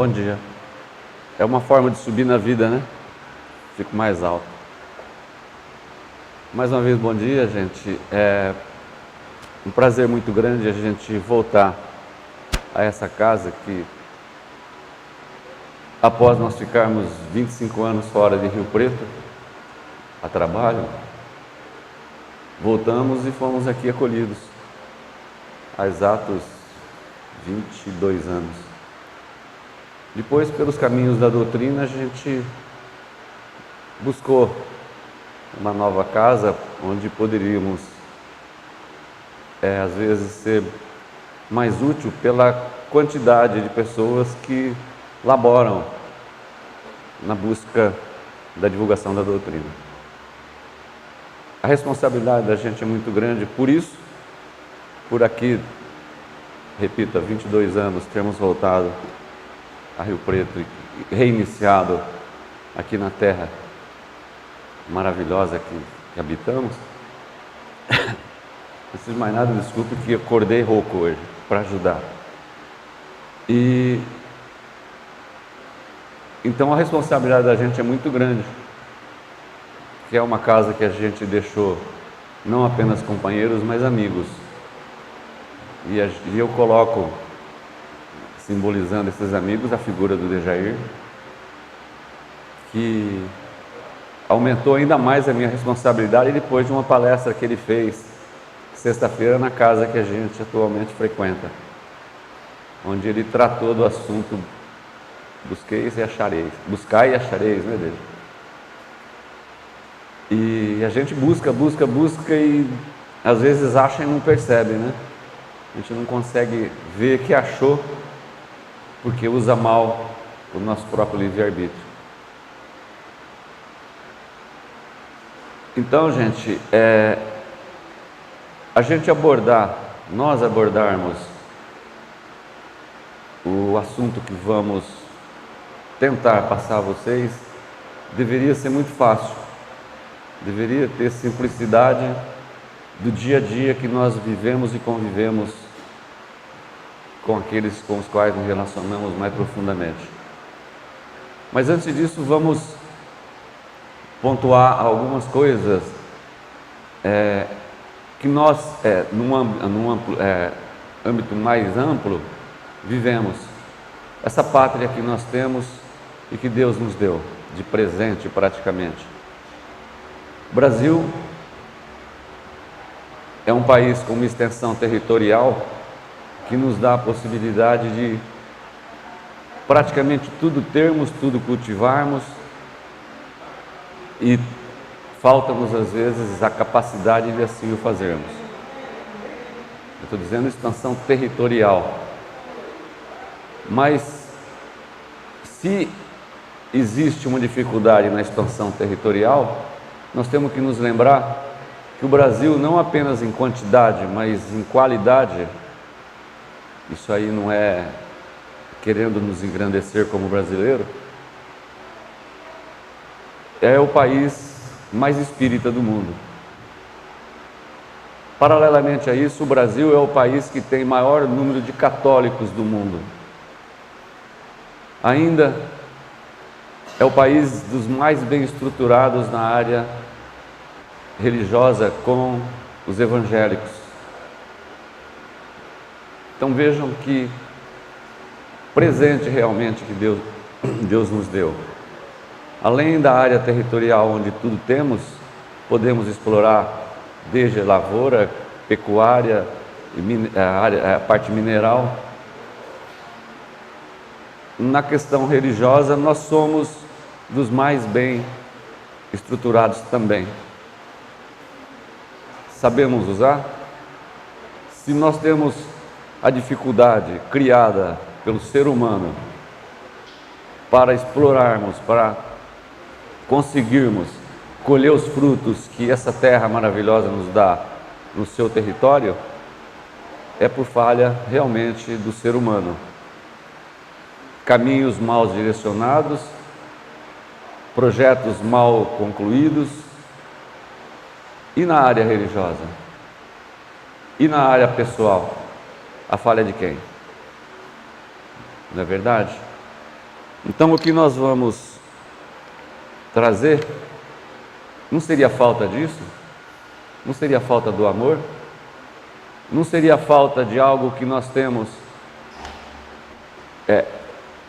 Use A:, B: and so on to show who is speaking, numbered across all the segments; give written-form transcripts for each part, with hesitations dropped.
A: Bom dia. É uma forma de subir na vida, né? Fico mais alto. Mais uma vez, bom dia, gente. É um prazer muito grande a gente voltar a essa casa que, após nós ficarmos 25 anos fora de Rio Preto, a trabalho, voltamos e fomos aqui acolhidos há exatos 22 anos. Depois, pelos caminhos da doutrina, a gente buscou uma nova casa onde poderíamos, às vezes, ser mais útil pela quantidade de pessoas que laboram na busca da divulgação da doutrina. A responsabilidade da gente é muito grande, por isso, por aqui, repito, há 22 anos, termos voltado a Rio Preto e reiniciado aqui na terra maravilhosa que habitamos. Antes de mais nada, desculpe que acordei rouco hoje, para ajudar. Então a responsabilidade da gente é muito grande, que é uma casa que a gente deixou não apenas companheiros, mas amigos. E eu coloco, simbolizando esses amigos, a figura do Dejair, que aumentou ainda mais a minha responsabilidade depois de uma palestra que ele fez sexta-feira na casa que a gente atualmente frequenta, onde ele tratou do assunto busqueis e achareis, buscai e achareis, né, Deja? E a gente busca e às vezes acha e não percebe, né? A gente não consegue ver que achou porque usa mal o nosso próprio livre-arbítrio. Então, gente, nós abordarmos o assunto que vamos tentar passar a vocês, deveria ser muito fácil, deveria ter simplicidade do dia a dia que nós vivemos e convivemos com aqueles com os quais nos relacionamos mais profundamente. Mas antes disso, vamos pontuar algumas coisas que nós, num âmbito mais amplo, vivemos. Essa pátria que nós temos e que Deus nos deu de presente praticamente. O Brasil é um país com uma extensão territorial que nos dá a possibilidade de praticamente tudo termos, tudo cultivarmos, e falta-nos às vezes a capacidade de assim o fazermos. Eu estou dizendo expansão territorial. Mas se existe uma dificuldade na expansão territorial, nós temos que nos lembrar que o Brasil, não apenas em quantidade, mas em qualidade, isso aí não é querendo nos engrandecer como brasileiro, é o país mais espírita do mundo. Paralelamente a isso, o Brasil é o país que tem maior número de católicos do mundo. Ainda é o país dos mais bem estruturados na área religiosa com os evangélicos. Então vejam que presente realmente que Deus nos deu. Além da área territorial onde tudo temos, podemos explorar desde lavoura, pecuária, a parte mineral. Na questão religiosa, nós somos dos mais bem estruturados também. Sabemos usar? Se nós temos a dificuldade criada pelo ser humano para explorarmos, para conseguirmos colher os frutos que essa terra maravilhosa nos dá no seu território, é por falha realmente do ser humano. Caminhos mal direcionados, projetos mal concluídos. E na área religiosa? E na área pessoal? A falha de quem? Não é verdade? Então, o que nós vamos trazer não seria falta disso? Não seria falta do amor? Não seria falta de algo que nós temos,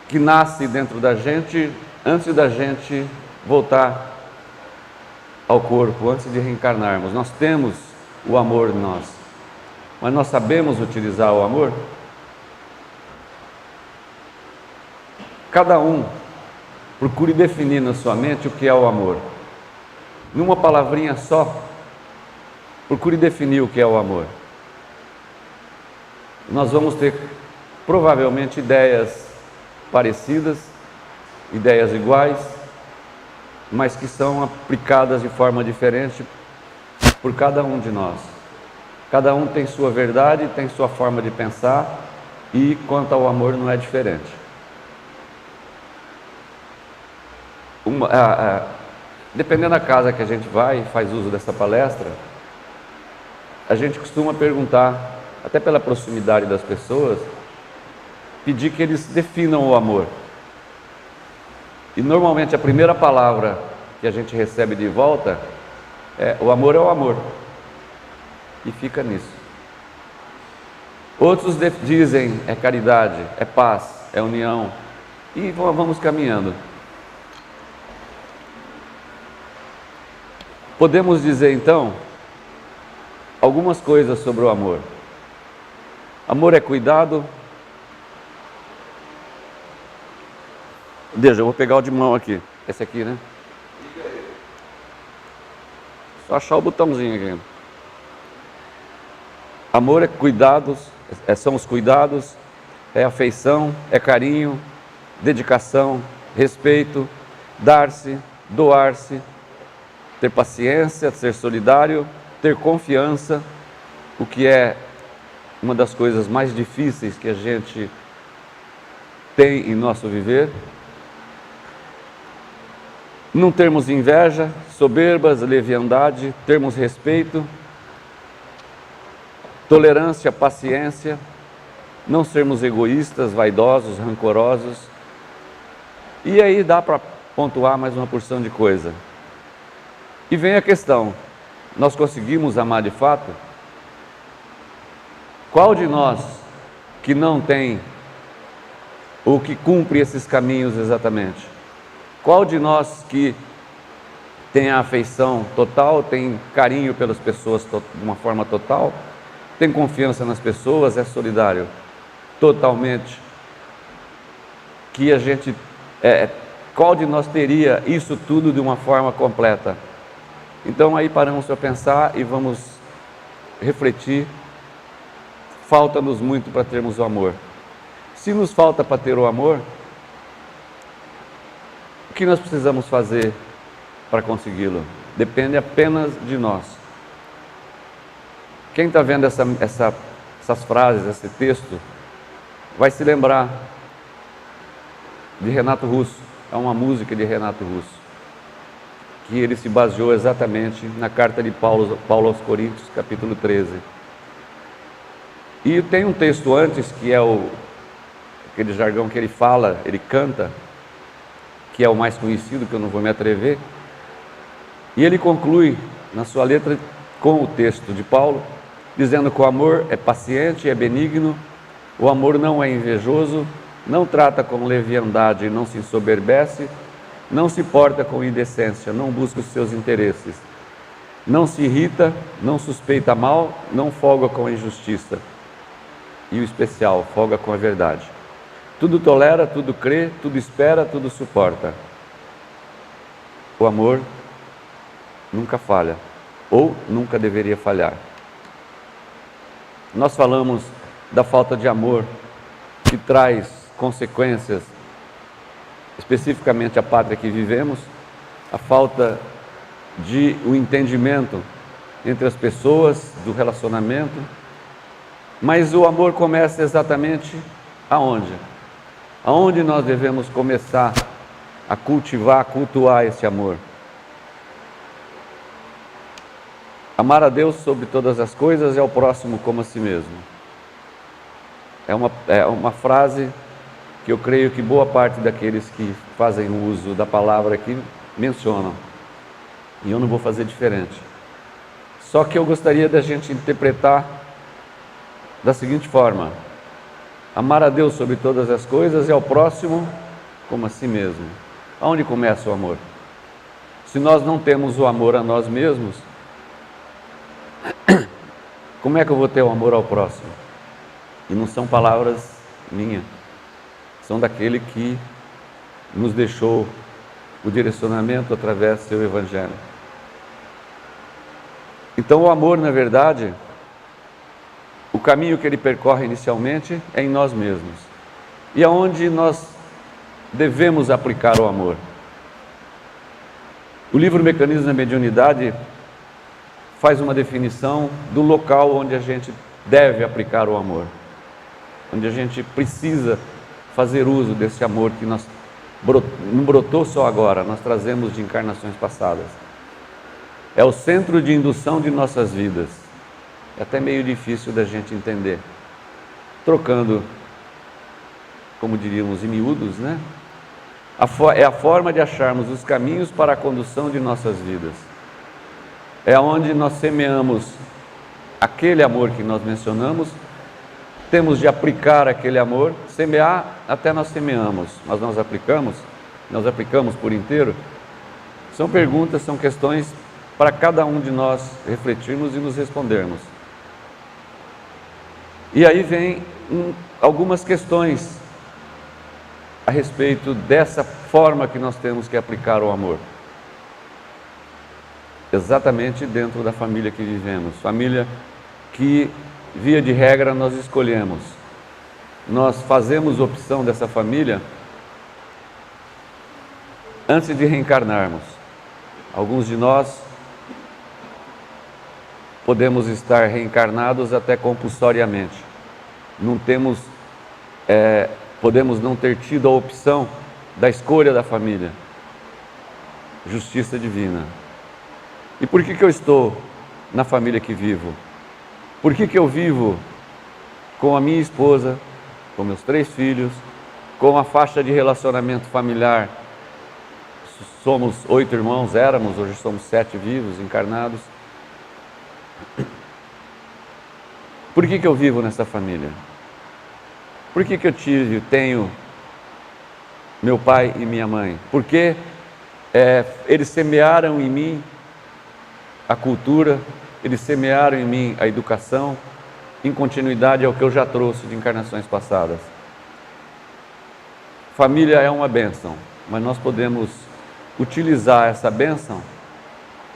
A: que nasce dentro da gente, antes da gente voltar ao corpo, antes de reencarnarmos? Nós temos o amor em nós, mas nós sabemos utilizar o amor? Cada um procure definir na sua mente o que é o amor. Numa palavrinha só, procure definir o que é o amor. Nós vamos ter provavelmente ideias parecidas, ideias iguais, mas que são aplicadas de forma diferente por cada um de nós. Cada um tem sua verdade, tem sua forma de pensar, e quanto ao amor não é diferente. Dependendo da casa que a gente vai e faz uso dessa palestra, a gente costuma perguntar, até pela proximidade das pessoas, pedir que eles definam o amor. E normalmente a primeira palavra que a gente recebe de volta é: o amor é o amor. E fica nisso. Outros dizem: é caridade, é paz, é união. E vamos caminhando. Podemos dizer então algumas coisas sobre o amor. Amor é cuidado. Deixa, eu vou pegar o de mão aqui. Esse aqui, né? Só achar o botãozinho aqui. Amor é cuidados, são os cuidados, é afeição, é carinho, dedicação, respeito, dar-se, doar-se, ter paciência, ser solidário, ter confiança, o que é uma das coisas mais difíceis que a gente tem em nosso viver. Não termos inveja, soberbas, leviandade, termos respeito, tolerância, paciência, não sermos egoístas, vaidosos, rancorosos. E aí dá para pontuar mais uma porção de coisa. E vem a questão: nós conseguimos amar de fato? Qual de nós que não tem ou que cumpre esses caminhos exatamente? Qual de nós que tem a afeição total, tem carinho pelas pessoas de uma forma total, tem confiança nas pessoas, é solidário totalmente? Que a gente, qual de nós teria isso tudo de uma forma completa? Então aí paramos para pensar e vamos refletir. Falta-nos muito para termos o amor. Se nos falta para ter o amor, o que nós precisamos fazer para consegui-lo? Depende apenas de nós. Quem está vendo essas frases, esse texto, vai se lembrar de Renato Russo. É uma música de Renato Russo, que ele se baseou exatamente na carta de Paulo aos Coríntios, capítulo 13. E tem um texto antes, que é aquele jargão que ele fala, ele canta, que é o mais conhecido, que eu não vou me atrever. E ele conclui na sua letra com o texto de Paulo, dizendo que o amor é paciente, é benigno, o amor não é invejoso, não trata com leviandade, não se ensoberbece, não se porta com indecência, não busca os seus interesses, não se irrita, não suspeita mal, não folga com a injustiça. E o especial, folga com a verdade. Tudo tolera, tudo crê, tudo espera, tudo suporta. O amor nunca falha, ou nunca deveria falhar. Nós falamos da falta de amor, que traz consequências, especificamente a pátria que vivemos, a falta de um entendimento entre as pessoas, do relacionamento. Mas o amor começa exatamente aonde? Aonde nós devemos começar a cultivar, a cultuar esse amor? Amar a Deus sobre todas as coisas e ao próximo como a si mesmo. É uma frase que eu creio que boa parte daqueles que fazem uso da palavra aqui mencionam. E eu não vou fazer diferente. Só que eu gostaria da gente interpretar da seguinte forma: amar a Deus sobre todas as coisas e ao próximo como a si mesmo. Aonde começa o amor? Se nós não temos o amor a nós mesmos, como é que eu vou ter o amor ao próximo? E não são palavras minhas, são daquele que nos deixou o direcionamento através do seu Evangelho. Então o amor, na verdade, o caminho que ele percorre inicialmente é em nós mesmos. E aonde nós devemos aplicar o amor? O livro Mecanismos da Mediunidade faz uma definição do local onde a gente deve aplicar o amor, onde a gente precisa fazer uso desse amor que não brotou só agora, nós trazemos de encarnações passadas. É o centro de indução de nossas vidas. É até meio difícil da gente entender. Trocando, como diríamos, em miúdos, né? É a forma de acharmos os caminhos para a condução de nossas vidas. É onde nós semeamos aquele amor que nós mencionamos, temos de aplicar aquele amor, semear até nós semeamos, mas nós aplicamos por inteiro. São perguntas, são questões para cada um de nós refletirmos e nos respondermos. E aí vem algumas questões a respeito dessa forma que nós temos que aplicar o amor. Exatamente dentro da família que vivemos, família que, via de regra, nós escolhemos. Nós fazemos opção dessa família antes de reencarnarmos. Alguns de nós podemos estar reencarnados até compulsoriamente. Não temos, podemos não ter tido a opção da escolha da família. Justiça divina. E por que eu estou na família que vivo? Por que eu vivo com a minha esposa, com meus 3 filhos, com a faixa de relacionamento familiar? Somos 8 irmãos, éramos, hoje somos 7 vivos, encarnados. Por que eu vivo nessa família? Por que eu tenho meu pai e minha mãe? Porque eles semearam em mim a cultura, eles semearam em mim a educação, em continuidade ao que eu já trouxe de encarnações passadas. Família é uma bênção, mas nós podemos utilizar essa bênção,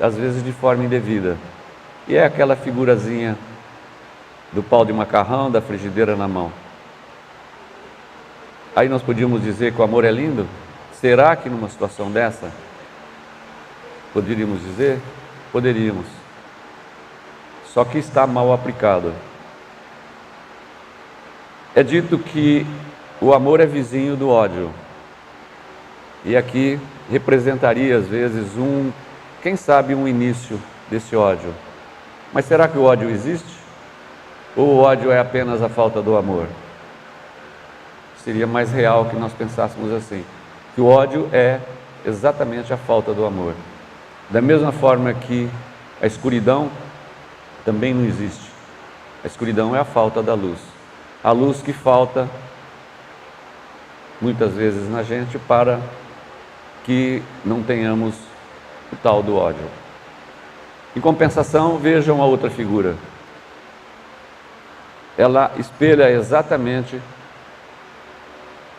A: às vezes de forma indevida. E é aquela figurazinha do pau de macarrão, da frigideira na mão. Aí nós podíamos dizer que o amor é lindo? Será que numa situação dessa, poderíamos dizer? Poderíamos. Só que está mal aplicado. É dito que o amor é vizinho do ódio. E aqui representaria, às vezes, quem sabe, um início desse ódio. Mas será que o ódio existe? Ou o ódio é apenas a falta do amor? Seria mais real que nós pensássemos assim, que o ódio é exatamente a falta do amor. Da mesma forma que a escuridão também não existe. A escuridão é a falta da luz. A luz que falta muitas vezes na gente para que não tenhamos o tal do ódio. Em compensação, vejam a outra figura. Ela espelha exatamente,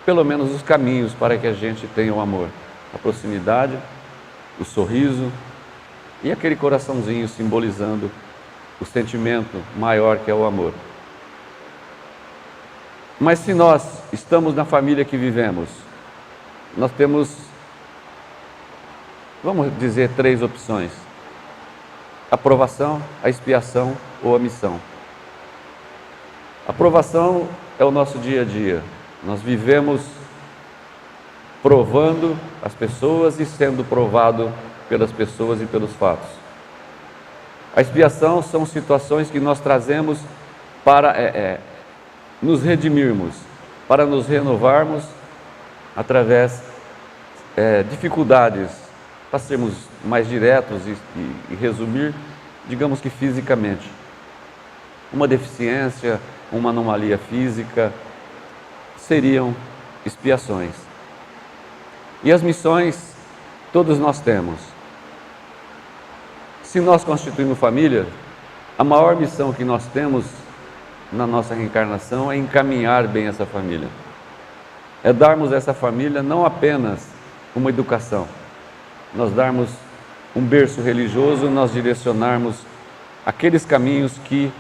A: pelo menos, os caminhos para que a gente tenha o amor. A proximidade, o sorriso e aquele coraçãozinho simbolizando o sentimento maior que é o amor. Mas se nós estamos na família que vivemos, nós temos, vamos dizer, 3 opções: a aprovação, a expiação ou a missão. A aprovação é o nosso dia a dia. Nós vivemos provando as pessoas e sendo provado pelas pessoas e pelos fatos. A expiação são situações que nós trazemos para nos redimirmos, para nos renovarmos através dificuldades, para sermos mais diretos e resumir, digamos que fisicamente. Uma deficiência, uma anomalia física, seriam expiações. E as missões, todos nós temos. Se nós constituímos família, a maior missão que nós temos na nossa reencarnação é encaminhar bem essa família. É darmos a essa família não apenas uma educação, nós darmos um berço religioso, nós direcionarmos aqueles caminhos que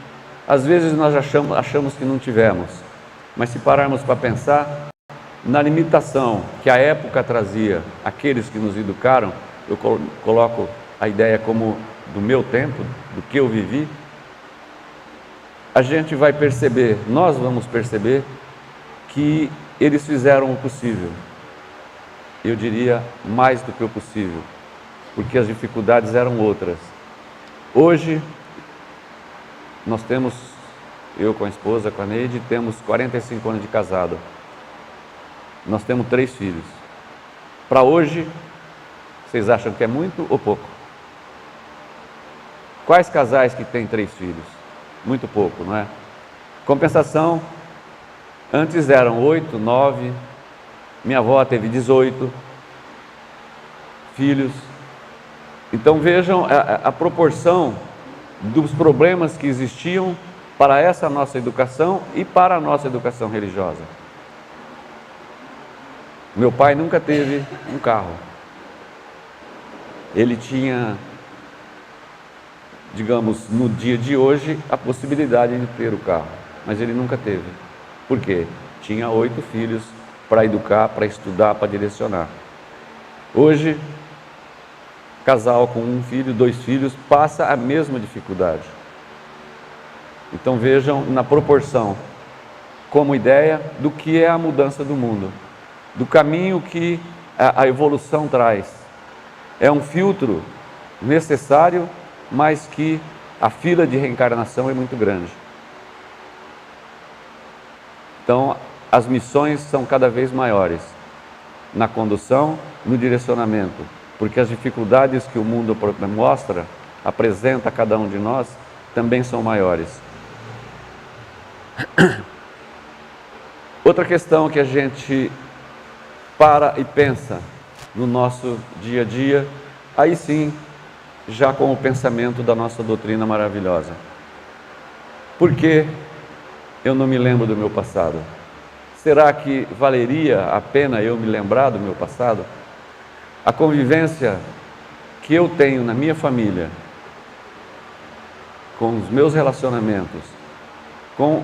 A: às vezes nós achamos que não tivemos, mas se pararmos para pensar na limitação que a época trazia àqueles que nos educaram, eu coloco a ideia como do meu tempo, do que eu vivi, a gente vai perceber, nós vamos perceber que eles fizeram o possível. Eu diria mais do que o possível, porque as dificuldades eram outras. Hoje, nós temos, eu com a esposa, com a Neide, temos 45 anos de casado. Nós temos 3 filhos. Para hoje, vocês acham que é muito ou pouco? Quais casais que têm 3 filhos? Muito pouco, não é? Compensação, antes eram 8, 9, minha avó teve 18 filhos. Então vejam a proporção dos problemas que existiam para essa nossa educação e para a nossa educação religiosa. Meu pai nunca teve um carro. Ele tinha, digamos, no dia de hoje, a possibilidade de ter o carro, mas ele nunca teve. Por quê? Tinha 8 filhos para educar, para estudar, para direcionar. Hoje, casal com 1 filho, 2 filhos, passa a mesma dificuldade. Então vejam na proporção, como ideia, do que é a mudança do mundo, do caminho que a evolução traz. É um filtro necessário, mas que a fila de reencarnação é muito grande. Então, as missões são cada vez maiores, na condução, no direcionamento, porque as dificuldades que o mundo mostra, apresenta a cada um de nós, também são maiores. Outra questão que a gente para e pensa no nosso dia a dia, aí sim, já com o pensamento da nossa doutrina maravilhosa. Por que eu não me lembro do meu passado? Será que valeria a pena eu me lembrar do meu passado? A convivência que eu tenho na minha família, com os meus relacionamentos, com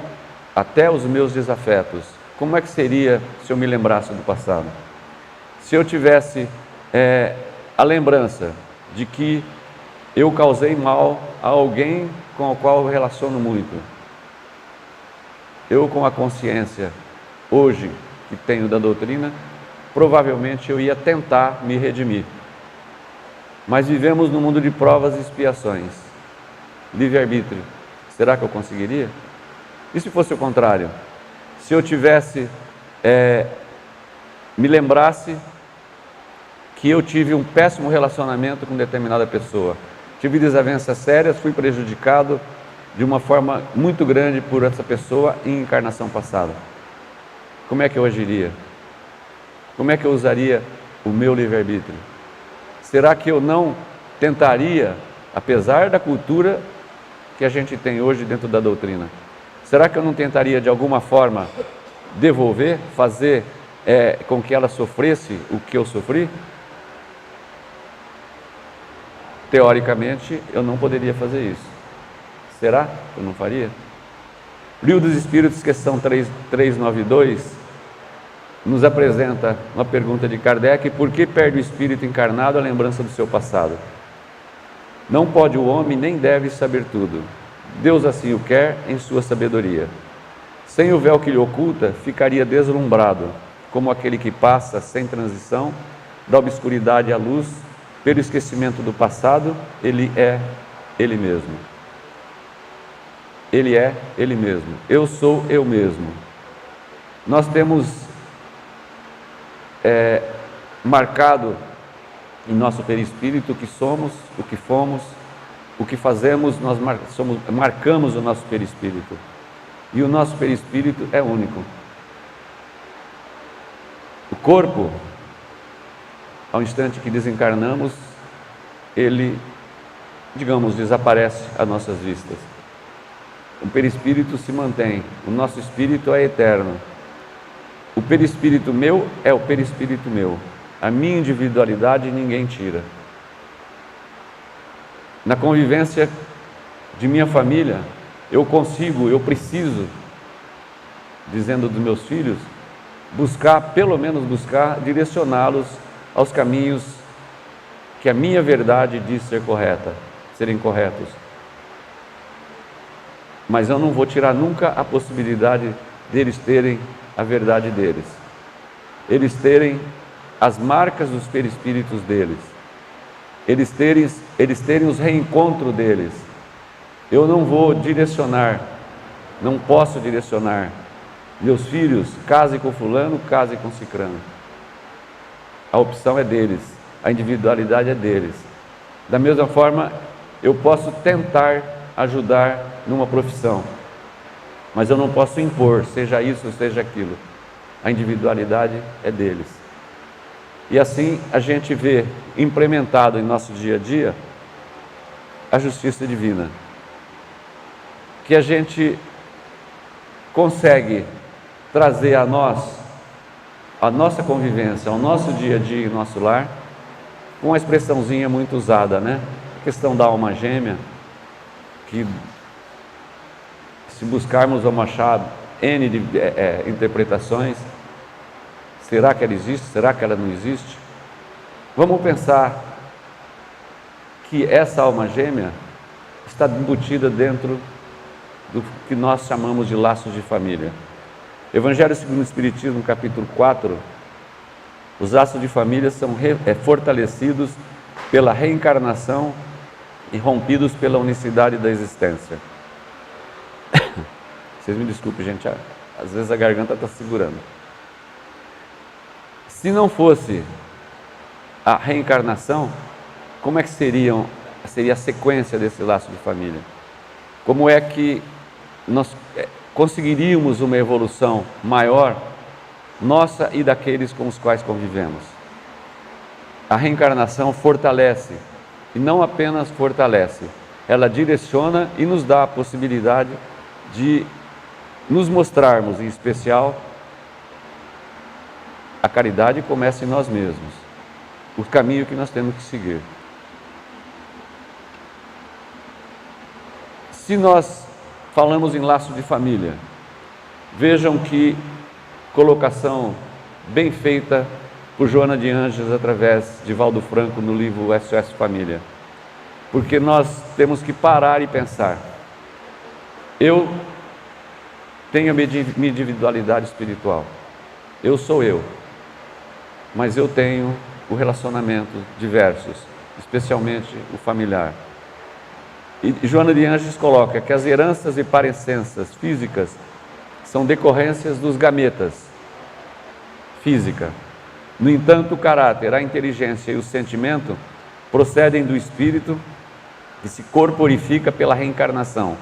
A: até os meus desafetos, como é que seria se eu me lembrasse do passado? Se eu tivesse a lembrança de que eu causei mal a alguém com o qual eu relaciono muito, eu com a consciência hoje que tenho da doutrina, provavelmente eu ia tentar me redimir. Mas vivemos num mundo de provas e expiações. Livre-arbítrio. Será que eu conseguiria? E se fosse o contrário? Se eu tivesse, me lembrasse que eu tive um péssimo relacionamento com determinada pessoa, tive desavenças sérias, fui prejudicado de uma forma muito grande por essa pessoa em encarnação passada. Como é que eu agiria? Como é que eu usaria o meu livre-arbítrio? Será que eu não tentaria, apesar da cultura que a gente tem hoje dentro da doutrina, será que eu não tentaria de alguma forma devolver, fazer com que ela sofresse o que eu sofri? Teoricamente, eu não poderia fazer isso. Será que eu não faria? Livro dos Espíritos, questão 392, nos apresenta uma pergunta de Kardec: por que perde o espírito encarnado a lembrança do seu passado? Não pode o homem nem deve saber tudo. Deus assim o quer em sua sabedoria. Sem o véu que lhe oculta, ficaria deslumbrado, como aquele que passa sem transição da obscuridade à luz, pelo esquecimento do passado. Ele é ele mesmo. Ele é ele mesmo. Eu sou eu mesmo. Nós temos marcado em nosso perispírito o que somos, o que fomos, o que fazemos, nós marcamos o nosso perispírito. E o nosso perispírito é único. O corpo, ao instante que desencarnamos, ele, digamos, desaparece às nossas vistas. O perispírito se mantém, o nosso espírito é eterno. O perispírito meu é o perispírito meu. A minha individualidade ninguém tira. Na convivência de minha família, eu preciso, dizendo dos meus filhos, pelo menos buscar, direcioná-los aos caminhos que a minha verdade diz serem corretos. Mas eu não vou tirar nunca a possibilidade deles terem a verdade deles. Eles terem as marcas dos perispíritos deles. Eles terem os reencontros deles. Eu não vou direcionar, não posso direcionar meus filhos, case com fulano, case com cicrano. A opção é deles, a individualidade é deles. Da mesma forma, eu posso tentar ajudar numa profissão, mas eu não posso impor, seja isso, seja aquilo. A individualidade é deles. E assim a gente vê implementado em nosso dia a dia a justiça divina, que a gente consegue trazer a nossa convivência, ao nosso dia a dia, em nosso lar, com uma expressãozinha muito usada, né? A questão da alma gêmea, que se buscarmos vamos achar N de interpretações. Será que ela existe? Será que ela não existe? Vamos pensar que essa alma gêmea está embutida dentro do que nós chamamos de laços de família. Evangelho segundo o Espiritismo, capítulo 4, os laços de família são fortalecidos pela reencarnação e rompidos pela unicidade da existência. Vocês me desculpem, gente, às vezes a garganta está segurando. Se não fosse a reencarnação, como é que seria a sequência desse laço de família? Como é que nós conseguiríamos uma evolução maior, nossa e daqueles com os quais convivemos? A reencarnação fortalece, e não apenas fortalece, ela direciona e nos dá a possibilidade de nos mostrarmos, em especial, a caridade começa em nós mesmos, o caminho que nós temos que seguir. Se nós falamos em laço de família, vejam que colocação bem feita por Joana de Ângeles através de Valdo Franco no livro SOS Família. Porque nós temos que parar e pensar. Eu tenho a minha individualidade espiritual. Eu sou eu. Mas eu tenho o relacionamento diversos, especialmente o familiar. E Joana de Ângeles coloca que as heranças e parecenças físicas são decorrências dos gametas física. No entanto, o caráter, a inteligência e o sentimento procedem do espírito e se corporifica pela reencarnação,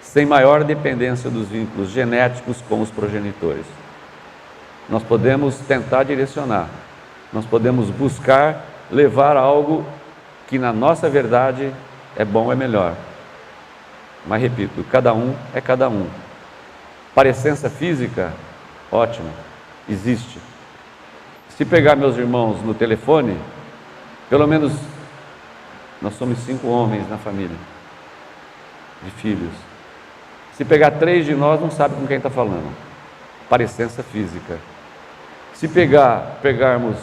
A: sem maior dependência dos vínculos genéticos com os progenitores. Nós podemos tentar direcionar, nós podemos buscar levar algo que na nossa verdade é bom, é melhor. Mas repito, cada um é cada um. Parecença física, ótimo, existe. Se pegar meus irmãos no telefone, pelo menos nós somos 5 homens na família, de filhos. Se pegar 3 de nós, não sabe com quem está falando. Parecença física. Se pegarmos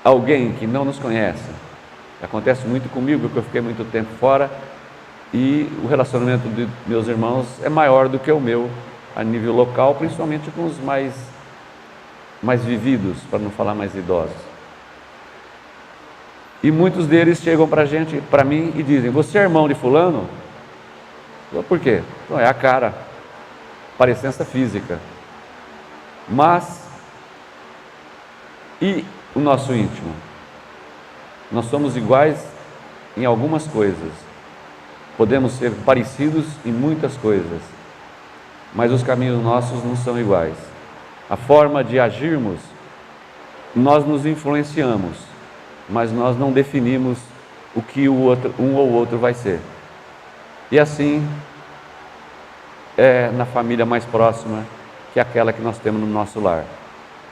A: alguém que não nos conhece, acontece muito comigo, porque eu fiquei muito tempo fora e o relacionamento de meus irmãos é maior do que o meu a nível local, principalmente com os mais vividos, para não falar mais idosos. E muitos deles chegam para mim e dizem: você é irmão de fulano? Por quê? Não, é a cara, parecença física. Mas E o nosso íntimo? Nós somos iguais em algumas coisas, podemos ser parecidos em muitas coisas, mas os caminhos nossos não são iguais. A forma de agirmos, nós nos influenciamos, mas nós não definimos o que o outro, um ou outro vai ser. E assim é na família mais próxima, que é aquela que nós temos no nosso lar.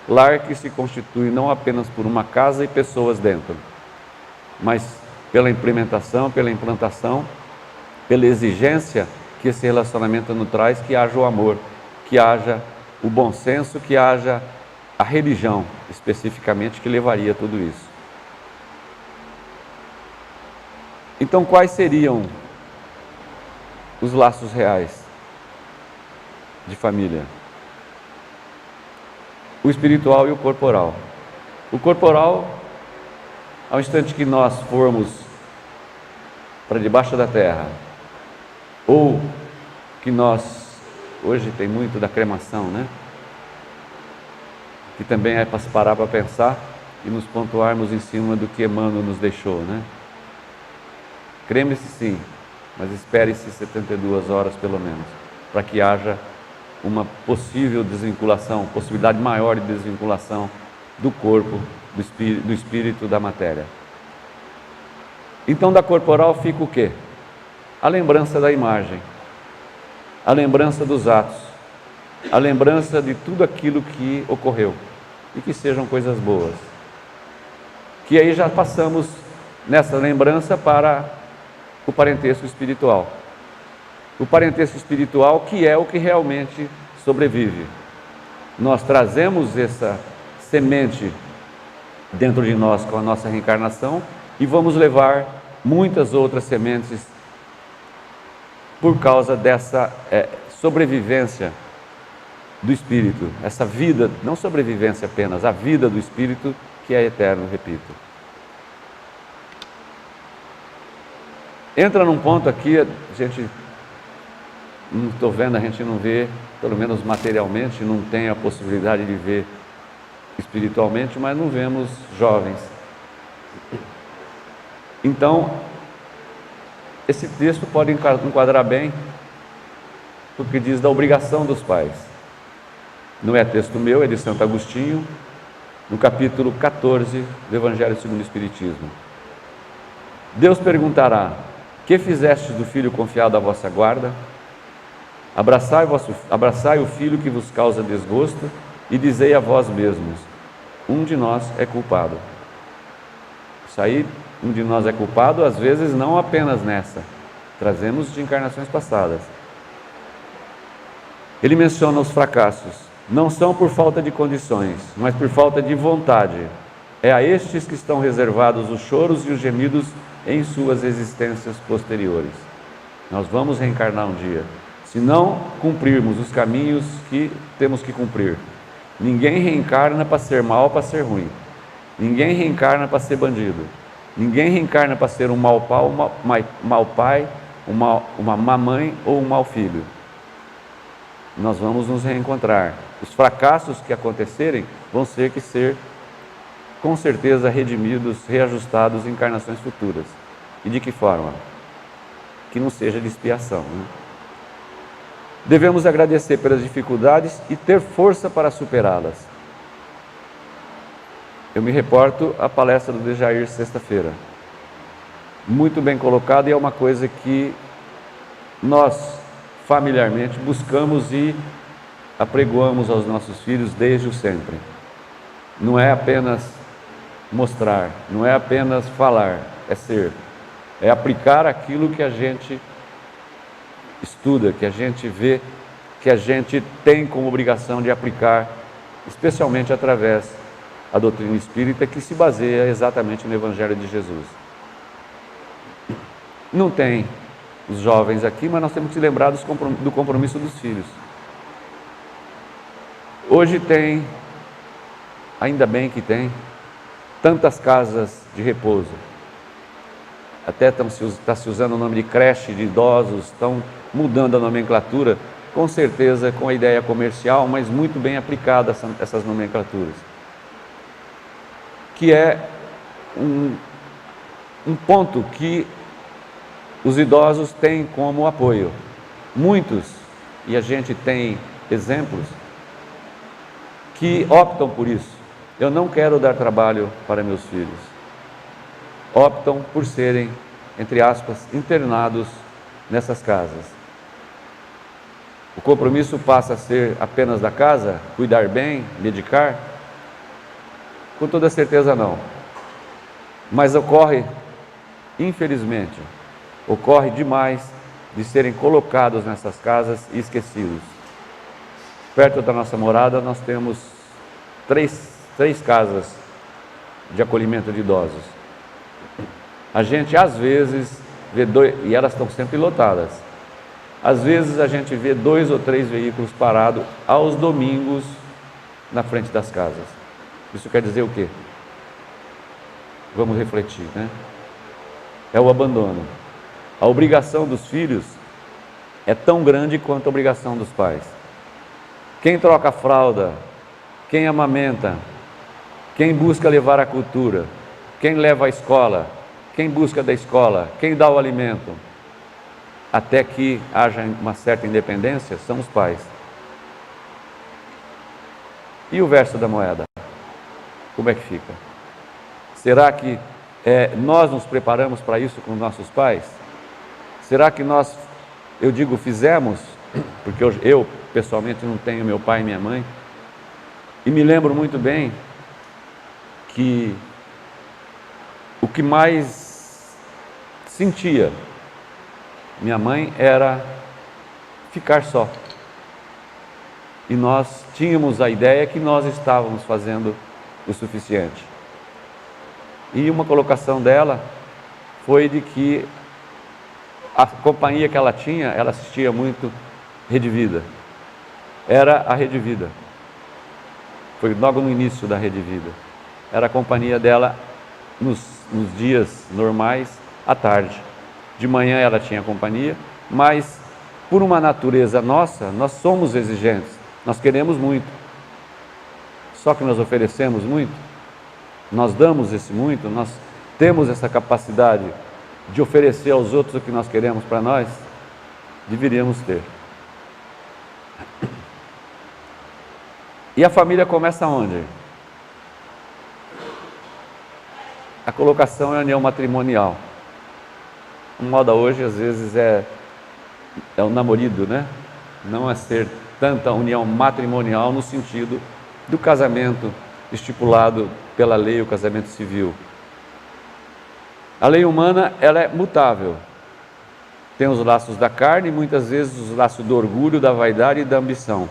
A: Lar que se constitui não apenas por uma casa e pessoas dentro, mas pela implementação, pela implantação, pela exigência que esse relacionamento nos traz, que haja o amor, que haja o bom senso, que haja a religião, especificamente, que levaria a tudo isso. Então, quais seriam os laços reais de família? O espiritual e o corporal. O corporal, ao instante que nós formos para debaixo da terra, ou que nós, hoje tem muito da cremação, né? Que também é para se parar para pensar e nos pontuarmos em cima do que Emmanuel nos deixou, né? Creme-se sim, mas espere-se 72 horas pelo menos, para que haja uma possível desvinculação, possibilidade maior de desvinculação do corpo, do espírito, da matéria. Então, da corporal fica o quê? A lembrança da imagem, a lembrança dos atos, a lembrança de tudo aquilo que ocorreu, e que sejam coisas boas. Que aí já passamos nessa lembrança para o parentesco espiritual. O parentesco espiritual, que é o que realmente sobrevive. Nós trazemos essa semente dentro de nós com a nossa reencarnação e vamos levar muitas outras sementes por causa dessa sobrevivência do espírito, essa vida, não sobrevivência apenas, a vida do espírito que é eterno, repito. Entra num ponto aqui, a gente, não estou vendo, a gente não vê, pelo menos materialmente, não tem a possibilidade de ver espiritualmente, mas não vemos jovens. Então, esse texto pode enquadrar bem, porque diz da obrigação dos pais. Não é texto meu, é de Santo Agostinho, no capítulo 14 do Evangelho segundo o Espiritismo. Deus perguntará: que fizestes do filho confiado à vossa guarda? Abraçai o filho que vos causa desgosto e dizei a vós mesmos: um de nós é culpado. Isso aí, um de nós é culpado, às vezes não apenas nessa, trazemos de encarnações passadas. Ele menciona os fracassos, não são por falta de condições, mas por falta de vontade. É a estes que estão reservados os choros e os gemidos em suas existências posteriores. Nós vamos reencarnar um dia, se não cumprirmos os caminhos que temos que cumprir. Ninguém reencarna para ser mal, para ser ruim. Ninguém reencarna para ser bandido. Ninguém reencarna para ser um mau pai, uma má mãe ou um mau filho. Nós vamos nos reencontrar. Os fracassos que acontecerem vão ser com certeza redimidos, reajustados em encarnações futuras. E de que forma? Que não seja de expiação, né? Devemos agradecer pelas dificuldades e ter força para superá-las. Eu me reporto à palestra do Dejair sexta-feira. Muito bem colocado, e é uma coisa que nós familiarmente buscamos e apregoamos aos nossos filhos desde o sempre. Não é apenas mostrar, não é apenas falar, é ser. É aplicar aquilo que a gente estuda, que a gente vê, que a gente tem como obrigação de aplicar, especialmente através da doutrina espírita, que se baseia exatamente no Evangelho de Jesus. Não tem os jovens aqui, mas nós temos que lembrar do compromisso dos filhos. Hoje tem, ainda bem que tem, tantas casas de repouso. Até está se usando o nome de creche de idosos, estão mudando a nomenclatura, com certeza com a ideia comercial, mas muito bem aplicada essas nomenclaturas. que é um ponto que os idosos têm como apoio. Muitos, e a gente tem exemplos, que optam por isso. Eu não quero dar trabalho para meus filhos. Optam por serem, entre aspas, internados nessas casas. O compromisso passa a ser apenas da casa, cuidar bem, medicar? Com toda certeza não. Mas ocorre, infelizmente, ocorre demais de serem colocados nessas casas e esquecidos. Perto da nossa morada nós temos três casas de acolhimento de idosos. A gente às vezes vê e elas estão sempre lotadas. Às vezes a gente vê 2 ou 3 veículos parados aos domingos na frente das casas. Isso quer dizer o quê? Vamos refletir, né? É o abandono. A obrigação dos filhos é tão grande quanto a obrigação dos pais. Quem troca a fralda, quem amamenta, quem busca levar a cultura, quem leva à escola, quem busca da escola, quem dá o alimento, até que haja uma certa independência, são os pais. E o verso da moeda? Como é que fica? Será que nós nos preparamos para isso com nossos pais? Será que nós, fizemos, porque eu pessoalmente não tenho meu pai e minha mãe, e me lembro muito bem que o que mais sentia minha mãe era ficar só. E nós tínhamos a ideia que nós estávamos fazendo o suficiente. E uma colocação dela foi de que a companhia que ela tinha, ela assistia muito Rede Vida. Era a Rede Vida. Foi logo no início da Rede Vida. Era a companhia dela nos dias normais, à tarde. De manhã ela tinha companhia, mas por uma natureza nossa, nós somos exigentes. Nós queremos muito. Só que nós oferecemos muito. Nós damos esse muito, nós temos essa capacidade de oferecer aos outros o que nós queremos para nós? Deveríamos ter. E a família começa onde? A colocação é a união matrimonial. A moda hoje, às vezes, é o namorido, né? Não é ser tanta união matrimonial no sentido do casamento estipulado pela lei, o casamento civil. A lei humana, ela é mutável. Tem os laços da carne e muitas vezes os laços do orgulho, da vaidade e da ambição.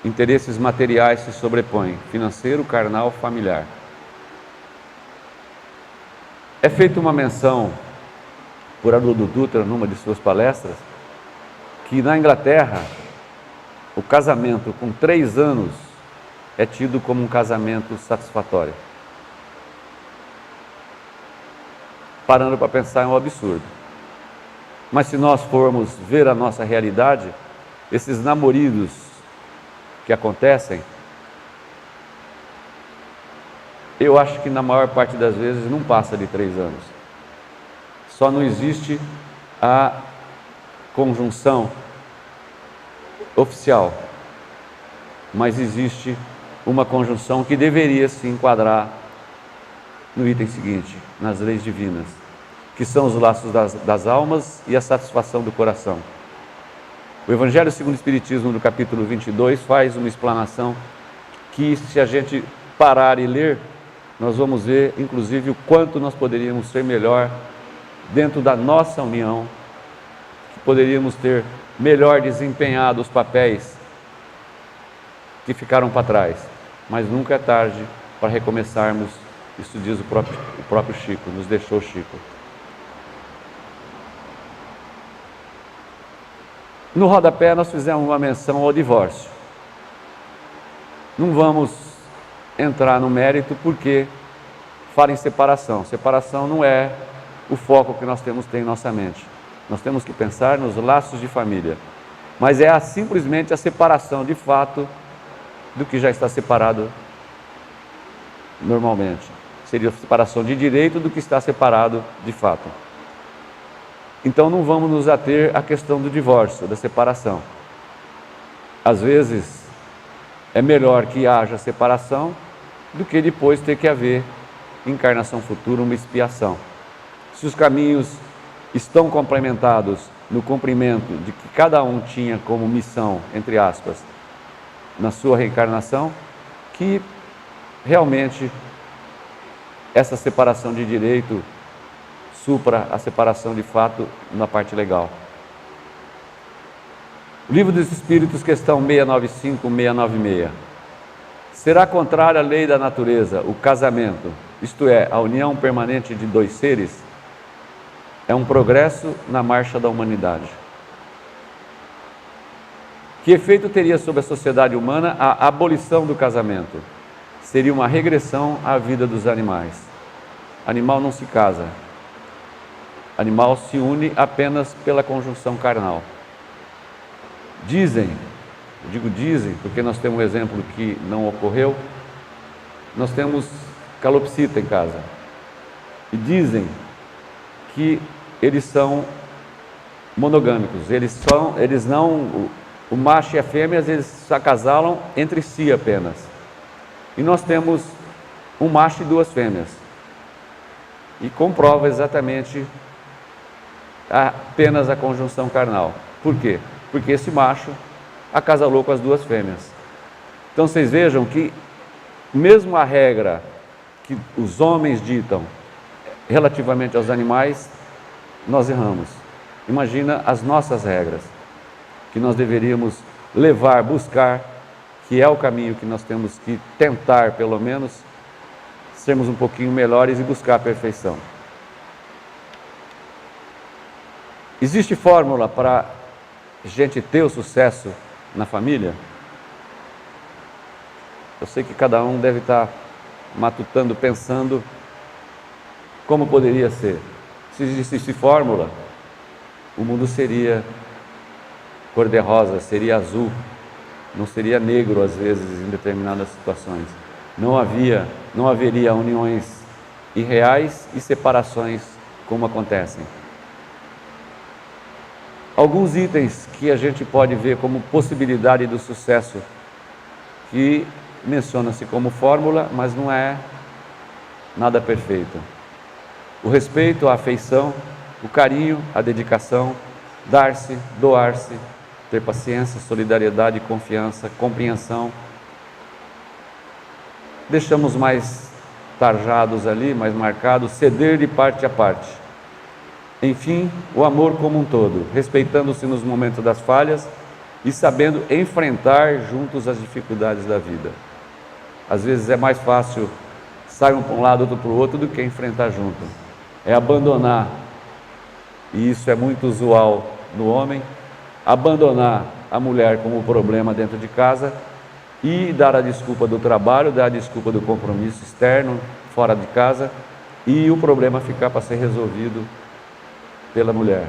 A: Interesses materiais se sobrepõem, financeiro, carnal, familiar. É feita uma menção por Haroldo Dutra, numa de suas palestras, que na Inglaterra, o casamento com 3 anos é tido como um casamento satisfatório. Parando para pensar, é um absurdo. Mas se nós formos ver a nossa realidade, esses namoridos que acontecem, eu acho que na maior parte das vezes não passa de 3 anos. Só não existe a conjunção oficial, mas existe uma conjunção que deveria se enquadrar no item seguinte, nas leis divinas, que são os laços das almas e a satisfação do coração. O Evangelho segundo o Espiritismo, no capítulo 22, faz uma explanação que, se a gente parar e ler, nós vamos ver, inclusive, o quanto nós poderíamos ser melhor dentro da nossa união, que poderíamos ter melhor desempenhado os papéis que ficaram para trás. Mas nunca é tarde para recomeçarmos. Isso diz o próprio Chico, nos deixou Chico. No rodapé nós fizemos uma menção ao divórcio. Não vamos entrar no mérito porque fala em separação. Separação não é o foco que nós temos que ter em nossa mente. Nós temos que pensar nos laços de família. Mas é simplesmente a separação de fato do que já está separado normalmente. Seria a separação de direito do que está separado de fato. Então não vamos nos ater à questão do divórcio, da separação. Às vezes é melhor que haja separação do que depois ter que haver encarnação futura, uma expiação. Se os caminhos estão complementados no cumprimento de que cada um tinha como missão, entre aspas, na sua reencarnação, que realmente essa separação de direito supra a separação de fato na parte legal. Livro dos Espíritos, questão 695, 696. Será contrária à lei da natureza o casamento, isto é, a união permanente de dois seres? É um progresso na marcha da humanidade. Que efeito teria sobre a sociedade humana a abolição do casamento? Seria uma regressão à vida dos animais. Animal não se casa. Animal se une apenas pela conjunção carnal. Dizem, eu digo dizem, porque nós temos um exemplo que não ocorreu, nós temos calopsita em casa. E dizem que eles são monogâmicos, o macho e a fêmea, eles se acasalam entre si apenas. E nós temos um macho e duas fêmeas. E comprova exatamente apenas a conjunção carnal. Por quê? Porque esse macho acasalou com as duas fêmeas. Então vocês vejam que mesmo a regra que os homens ditam relativamente aos animais, nós erramos. Imagina as nossas regras, que nós deveríamos levar, buscar, que é o caminho que nós temos que tentar, pelo menos, sermos um pouquinho melhores e buscar a perfeição. Existe fórmula para a gente ter o sucesso na família? Eu sei que cada um deve estar matutando, pensando como poderia ser. Se existisse fórmula, o mundo seria cor-de-rosa, seria azul, não seria negro às vezes em determinadas situações. Não haveria uniões irreais e separações como acontecem. Alguns itens que a gente pode ver como possibilidade do sucesso, que menciona-se como fórmula, mas não é nada perfeito. O respeito, a afeição, o carinho, a dedicação, dar-se, doar-se, ter paciência, solidariedade, confiança, compreensão. Deixamos mais tarjados ali, mais marcados, ceder de parte a parte. Enfim, o amor como um todo, respeitando-se nos momentos das falhas e sabendo enfrentar juntos as dificuldades da vida. Às vezes é mais fácil sair um para um lado, outro para o outro, do que enfrentar junto. É abandonar, e isso é muito usual no homem, abandonar a mulher como problema dentro de casa e dar a desculpa do trabalho, dar a desculpa do compromisso externo, fora de casa, e o problema ficar para ser resolvido pela mulher.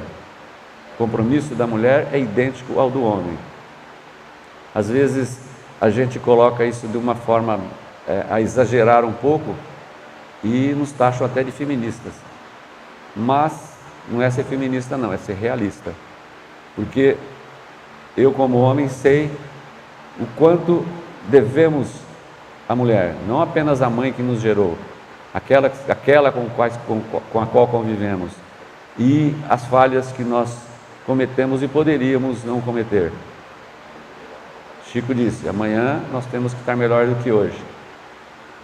A: O compromisso da mulher é idêntico ao do homem. Às vezes a gente coloca isso de uma forma a exagerar um pouco e nos taxam até de feministas. Mas não é ser feminista não, é ser realista. Porque eu como homem sei o quanto devemos à mulher, não apenas a mãe que nos gerou, aquela com a qual convivemos, e as falhas que nós cometemos e poderíamos não cometer. Chico disse, amanhã nós temos que estar melhor do que hoje.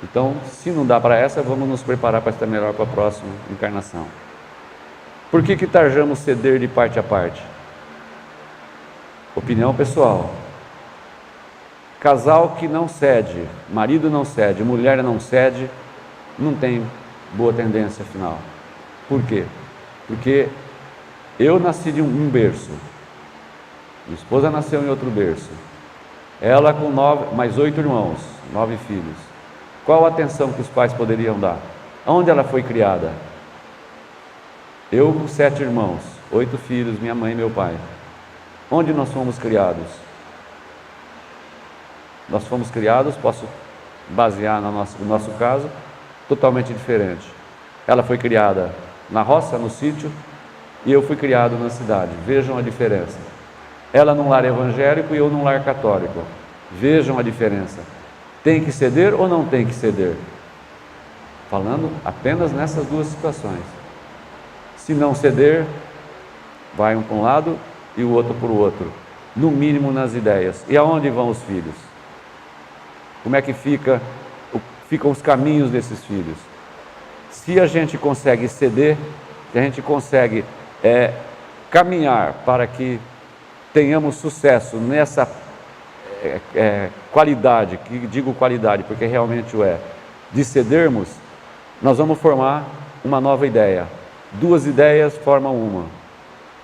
A: Então, se não dá para essa, vamos nos preparar para estar melhor para a próxima encarnação. Por que tarjamos ceder de parte a parte? Opinião pessoal. Casal que não cede, marido não cede, mulher não cede, não tem boa tendência final. Por quê? Porque eu nasci de um berço, minha esposa nasceu em outro berço, ela com mais 8 irmãos, 9 filhos. Qual a atenção que os pais poderiam dar? Onde ela foi criada? Eu com 7 irmãos, 8 filhos, minha mãe e meu pai. Onde nós fomos criados? Nós fomos criados, posso basear no nosso caso, totalmente diferente. Ela foi criada na roça, no sítio, e eu fui criado na cidade. Vejam a diferença. Ela num lar evangélico e eu num lar católico. Vejam a diferença. Tem que ceder ou não tem que ceder? Falando apenas nessas duas situações. Se não ceder, vai um para um lado e o outro para o outro. No mínimo nas ideias. E aonde vão os filhos? Como é que ficam os caminhos desses filhos? Se a gente consegue ceder, se a gente consegue caminhar para que tenhamos sucesso nessa qualidade, que digo qualidade porque realmente o é, de cedermos, nós vamos formar uma nova ideia. Duas ideias formam uma.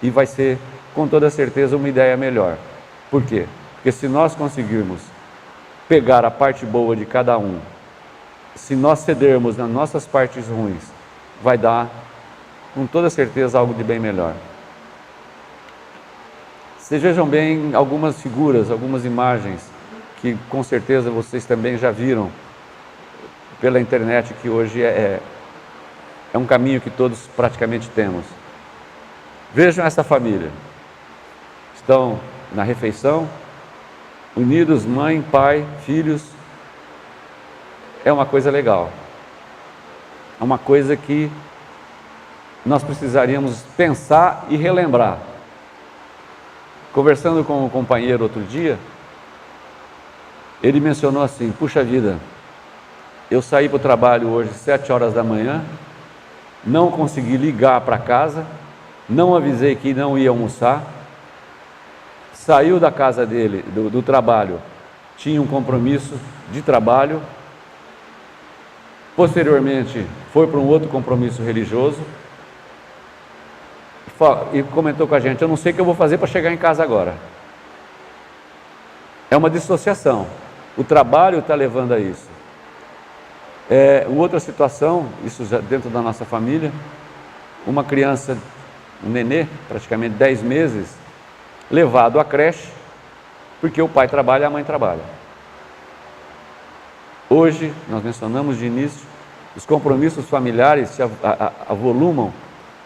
A: E vai ser, com toda certeza, uma ideia melhor. Por quê? Porque se nós conseguirmos pegar a parte boa de cada um, se nós cedermos nas nossas partes ruins, vai dar, com toda certeza, algo de bem melhor. Vocês vejam bem algumas figuras, algumas imagens, que com certeza vocês também já viram pela internet, que hoje é um caminho que todos praticamente temos. Vejam essa família. Estão na refeição, unidos, mãe, pai, filhos. É uma coisa legal. É uma coisa que nós precisaríamos pensar e relembrar. Conversando com um companheiro outro dia, ele mencionou assim: puxa vida, eu saí para o trabalho hoje 7 horas da manhã, não consegui ligar para casa, não avisei que não ia almoçar, saiu da casa dele, do trabalho, tinha um compromisso de trabalho, posteriormente foi para um outro compromisso religioso, e comentou com a gente: eu não sei o que eu vou fazer para chegar em casa agora. É uma dissociação. O trabalho está levando a isso. Outra situação, isso já dentro da nossa família, uma criança, um nenê, praticamente 10 meses, levado à creche, porque o pai trabalha e a mãe trabalha. Hoje, nós mencionamos de início, os compromissos familiares se avolumam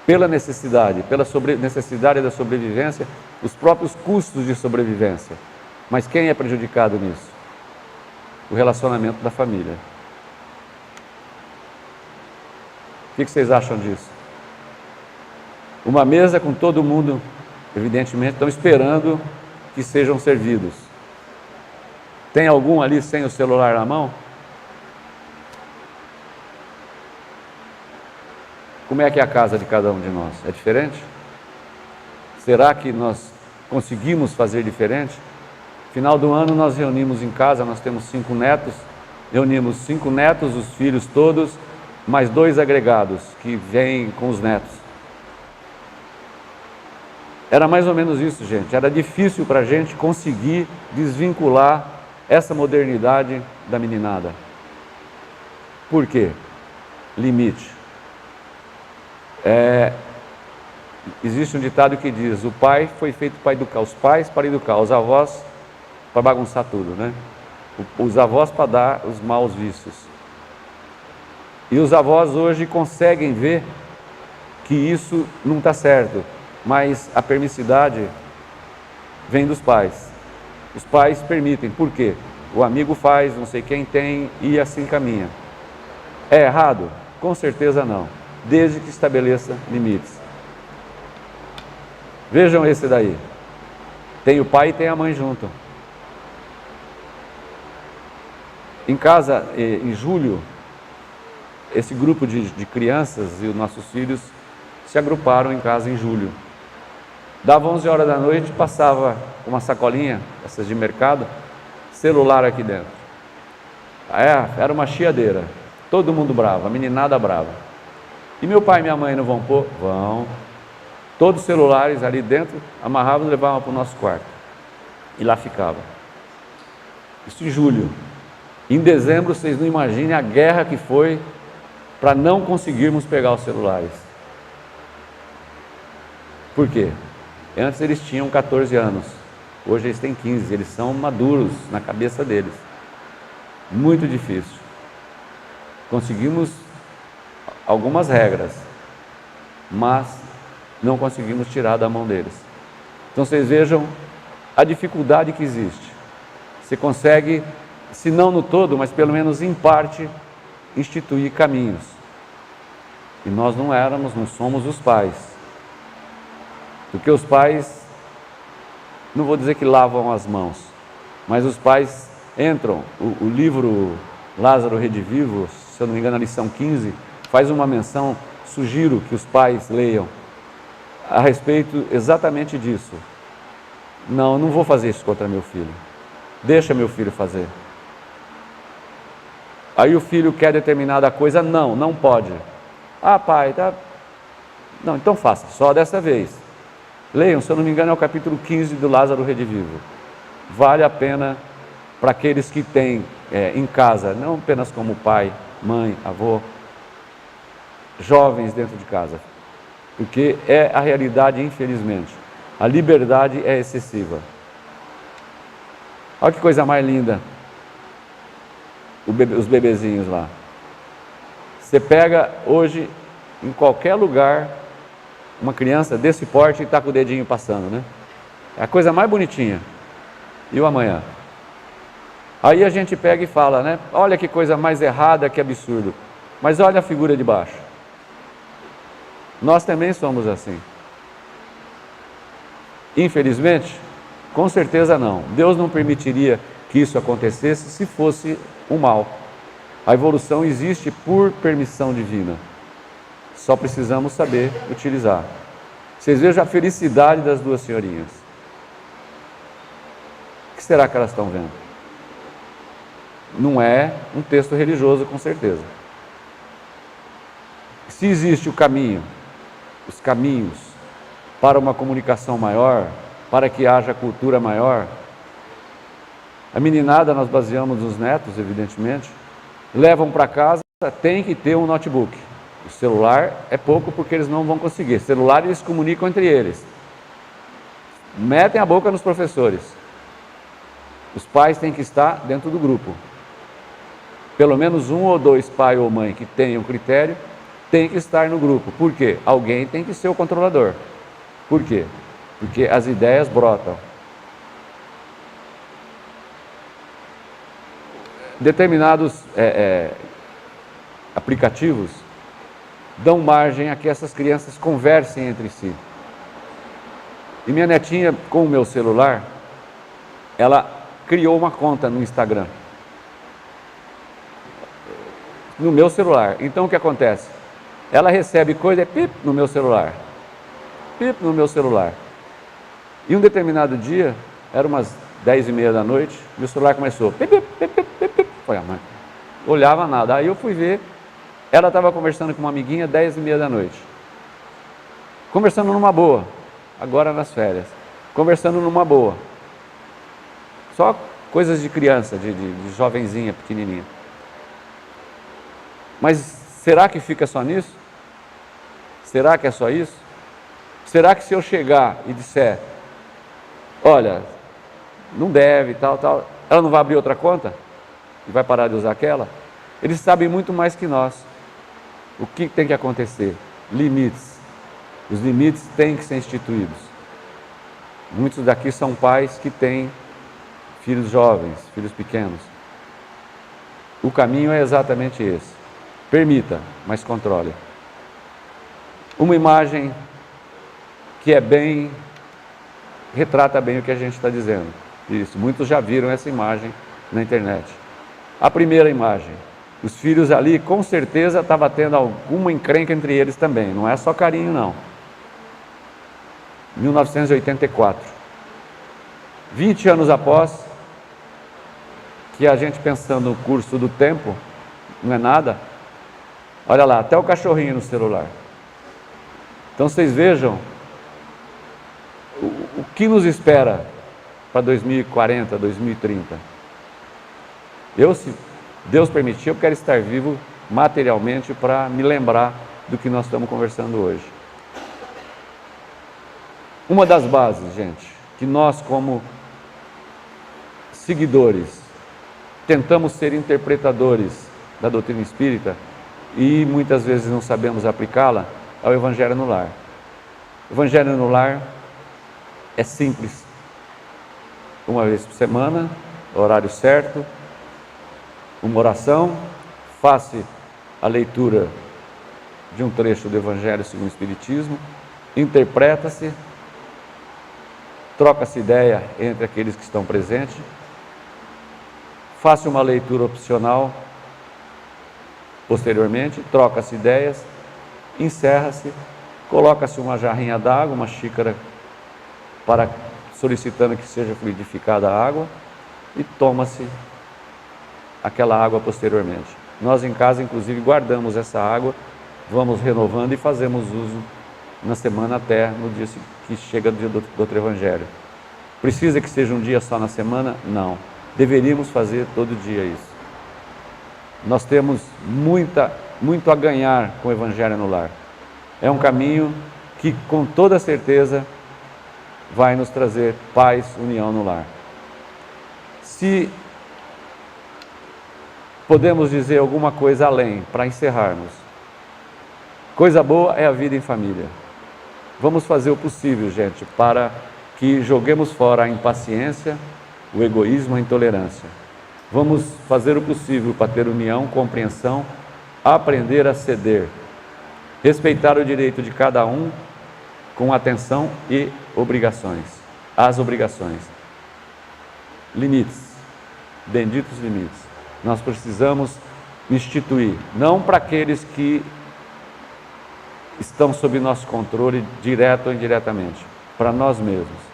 A: pela necessidade, necessidade da sobrevivência, os próprios custos de sobrevivência. Mas quem é prejudicado nisso? O relacionamento da família. O que vocês acham disso? Uma mesa com todo mundo, evidentemente, estão esperando que sejam servidos. Tem algum ali sem o celular na mão? Como é que é a casa de cada um de nós? É diferente? Será que nós conseguimos fazer diferente? Final do ano nós reunimos em casa, nós temos 5 netos, reunimos 5 netos, os filhos todos, mais 2 agregados que vêm com os netos. Era mais ou menos isso, gente. Era difícil para a gente conseguir desvincular essa modernidade da meninada. Por quê? Limite. Existe um ditado que diz: o pai foi feito para educar, os pais para educar, os avós para bagunçar tudo, né? Os avós para dar os maus vícios. E os avós hoje conseguem ver que isso não está certo, mas a permissividade vem dos pais. Os pais permitem, por quê? O amigo faz, não sei quem tem, e assim caminha. É errado? Com certeza não, desde que estabeleça limites. Vejam esse daí. Tem o pai e tem a mãe junto. Em casa, em julho, esse grupo de crianças e os nossos filhos se agruparam em casa em julho. Dava 11 horas da noite, passava uma sacolinha, essas de mercado, celular aqui dentro. Era uma chiadeira, todo mundo bravo, a meninada brava. E meu pai e minha mãe não vão pôr? Vão. Todos os celulares ali dentro, amarravam e levavam para o nosso quarto. E lá ficava. Isso em julho. Em dezembro, vocês não imaginem a guerra que foi para não conseguirmos pegar os celulares. Por quê? Antes eles tinham 14 anos, hoje eles têm 15, eles são maduros na cabeça deles. Muito difícil. Conseguimos algumas regras, mas não conseguimos tirar da mão deles. Então vocês vejam a dificuldade que existe. Você consegue, se não no todo, mas pelo menos em parte, instituir caminhos. E nós não somos os pais. Porque os pais, não vou dizer que lavam as mãos, mas os pais entram. O livro Lázaro Redivivo, se eu não me engano, a lição 15, faz uma menção, sugiro que os pais leiam, a respeito exatamente disso. Não, eu não vou fazer isso contra meu filho. Deixa meu filho fazer. Aí o filho quer determinada coisa, não pode. Ah, pai, tá. Não, então faça, só dessa vez. Leiam, se eu não me engano, é o capítulo 15 do Lázaro Redivivo. Vale a pena para aqueles que têm em casa, não apenas como pai, mãe, avô, jovens dentro de casa. Porque é a realidade, infelizmente. A liberdade é excessiva. Olha que coisa mais linda. Os bebezinhos lá. Você pega hoje, em qualquer lugar, uma criança desse porte e está com o dedinho passando, né? É a coisa mais bonitinha. E o amanhã? Aí a gente pega e fala, né? Olha que coisa mais errada, que absurdo. Mas olha a figura de baixo. Nós também somos assim. Infelizmente, com certeza não. Deus não permitiria que isso acontecesse se fosse o mal. A evolução existe por permissão divina. Só precisamos saber utilizar. Vocês vejam a felicidade das duas senhorinhas. O que será que elas estão vendo? Não é um texto religioso, com certeza. Se existe o caminho, os caminhos para uma comunicação maior, para que haja cultura maior, a meninada, nós baseamos nos netos, evidentemente, levam para casa, tem que ter um notebook. O celular é pouco porque eles não vão conseguir. Celular eles comunicam entre eles. Metem a boca nos professores. Os pais têm que estar dentro do grupo. Pelo menos um ou dois, pai ou mãe, que tenham critério, tem que estar no grupo. Por quê? Alguém tem que ser o controlador. Por quê? Porque as ideias brotam. Determinados aplicativos dão margem a que essas crianças conversem entre si. E minha netinha, com o meu celular, ela criou uma conta no Instagram. No meu celular. Então o que acontece? Ela recebe coisa, pip, no meu celular. Pip, no meu celular. E um determinado dia, era umas 10h30 da noite, meu celular começou, pip, pip, pip, pip, pip. Foi a mãe. Olhava nada. Aí eu fui ver, ela estava conversando com uma amiguinha 10h30 da noite. Conversando numa boa, agora nas férias. Conversando numa boa. Só coisas de criança, de jovenzinha, pequenininha. Mas será que fica só nisso? Será que é só isso? Será que se eu chegar e disser, olha, não deve, tal, ela não vai abrir outra conta? E vai parar de usar aquela? Eles sabem muito mais que nós. O que tem que acontecer? Limites. Os limites têm que ser instituídos. Muitos daqui são pais que têm filhos jovens, filhos pequenos. O caminho é exatamente esse. Permita, mas controle. Uma imagem que retrata bem o que a gente está dizendo. Isso, muitos já viram essa imagem na internet. A primeira imagem, os filhos ali com certeza estavam tendo alguma encrenca entre eles também, não é só carinho não. 1984, 20 anos após, que a gente pensando no curso do tempo, não é nada, olha lá, até o cachorrinho no celular. Então vocês vejam o que nos espera para 2040, 2030. Se Deus permitir, eu quero estar vivo materialmente para me lembrar do que nós estamos conversando hoje. Uma das bases, gente, que nós como seguidores tentamos ser interpretadores da doutrina espírita e muitas vezes não sabemos aplicá-la ao Evangelho no Lar. O Evangelho no Lar é simples. Uma vez por semana, horário certo, uma oração, faça a leitura de um trecho do Evangelho segundo o Espiritismo, interpreta-se, troca-se ideia entre aqueles que estão presentes, faça uma leitura opcional posteriormente, troca-se ideias, encerra-se, coloca-se uma jarrinha d'água, uma xícara, solicitando que seja fluidificada a água, e toma-se aquela água posteriormente. Nós em casa, inclusive, guardamos essa água, vamos renovando e fazemos uso na semana até no dia que chega o dia do outro Evangelho. Precisa que seja um dia só na semana? Não. Deveríamos fazer todo dia isso. Nós temos muito a ganhar com o Evangelho no Lar. É um caminho que, com toda certeza, vai nos trazer paz, união no lar. Se podemos dizer alguma coisa além, para encerrarmos, coisa boa é a vida em família. Vamos fazer o possível, gente, para que joguemos fora a impaciência, o egoísmo, a intolerância. Vamos fazer o possível para ter união, compreensão, aprender a ceder, respeitar o direito de cada um com atenção e obrigações. As obrigações. Limites. Benditos limites. Nós precisamos instituir, não para aqueles que estão sob nosso controle, direto ou indiretamente, para nós mesmos.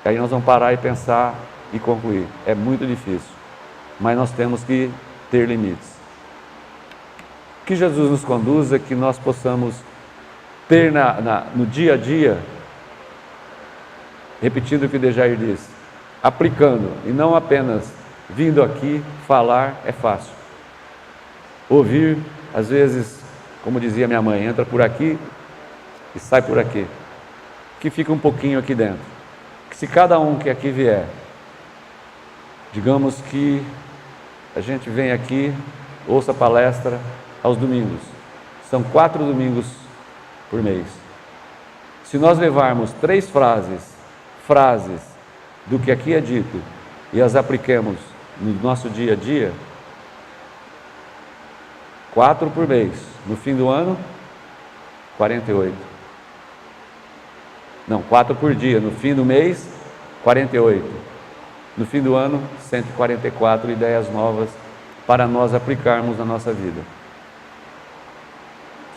A: Aí nós vamos parar e pensar e concluir. É muito difícil, mas nós temos que ter limites. Que Jesus nos conduza, que nós possamos ter no dia a dia, repetindo o que o Dejair disse, aplicando, e não apenas vindo aqui falar é fácil. Ouvir, às vezes, como dizia minha mãe, entra por aqui e sai por aqui. Que fica um pouquinho aqui dentro. Que se cada um que aqui vier, digamos que a gente vem aqui, ouça a palestra aos domingos. São 4 domingos por mês. Se nós levarmos 3 frases do que aqui é dito e as apliquemos no nosso dia a dia, 4 por mês, no fim do ano, 48. Não, 4 por dia, no fim do mês, 48. No fim do ano, 144 ideias novas para nós aplicarmos na nossa vida.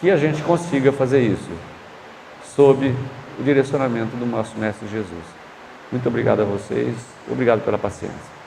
A: Que a gente consiga fazer isso, sob o direcionamento do nosso Mestre Jesus. Muito obrigado a vocês, obrigado pela paciência.